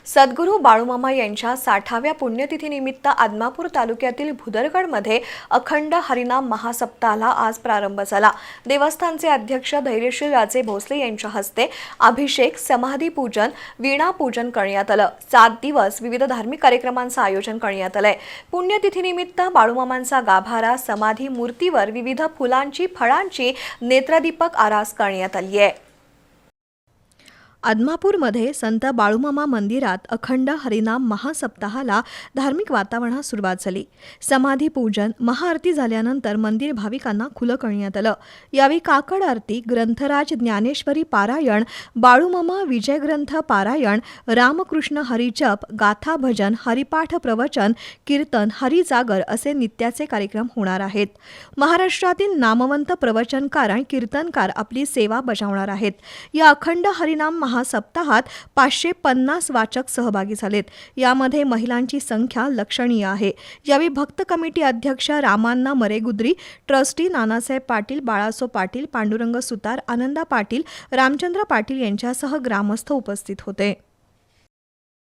सद्गुरू बाळूमामा यांच्या 60व्या पुण्यतिथीनिमित्त आदमापूर तालुक्यातील भुदरगडमध्ये अखंड हरिनाम महासप्ताहाला आज प्रारंभ झाला। देवस्थानचे अध्यक्ष धैर्यशील राजे भोसले यांच्या हस्ते अभिषेक, समाधी पूजन, वीणा पूजन करण्यात आलं। 7 दिवस विविध धार्मिक कार्यक्रमांचं आयोजन करण्यात आलंय। पुण्यतिथीनिमित्त बाळूमामांचा गाभारा, समाधी मूर्तीवर विविध फुलांची, फळांची नेत्रदीपक आरास करण्यात आली आहे। आदमापूरमध्ये संत बाळूमामा मंदिरात अखंड हरिनाम महासप्ताहाला धार्मिक वातावरणात सुरुवात झाली। समाधी पूजन, महाआरती झाल्यानंतर मंदिर भाविकांना खुलं करण्यात आलं। यावेळी काकड आरती, ग्रंथराज ज्ञानेश्वरी पारायण, बाळूमामा विजय ग्रंथ पारायण, रामकृष्ण हरिजप, गाथा भजन, हरिपाठ प्रवचन, कीर्तन, हरिजागर असे नित्याचे कार्यक्रम होणार आहेत। महाराष्ट्रातील नामवंत प्रवचनकार आणि कीर्तनकार आपली सेवा बजावणार आहेत। या अखंड हरिनाम महासप्ताहात 550 वाचक सहभागी झालेत। यामध्ये महिलांची संख्या लक्षणीय आहे। यावेळी भक्त कमिटी अध्यक्ष रामांना मरेगुद्री, ट्रस्टी नानासाहेब पाटील, बाळासो पाटील, पांडुरंग सुतार, आनंदा पाटील, रामचंद्र पाटील यांच्यासह ग्रामस्थ उपस्थित होते।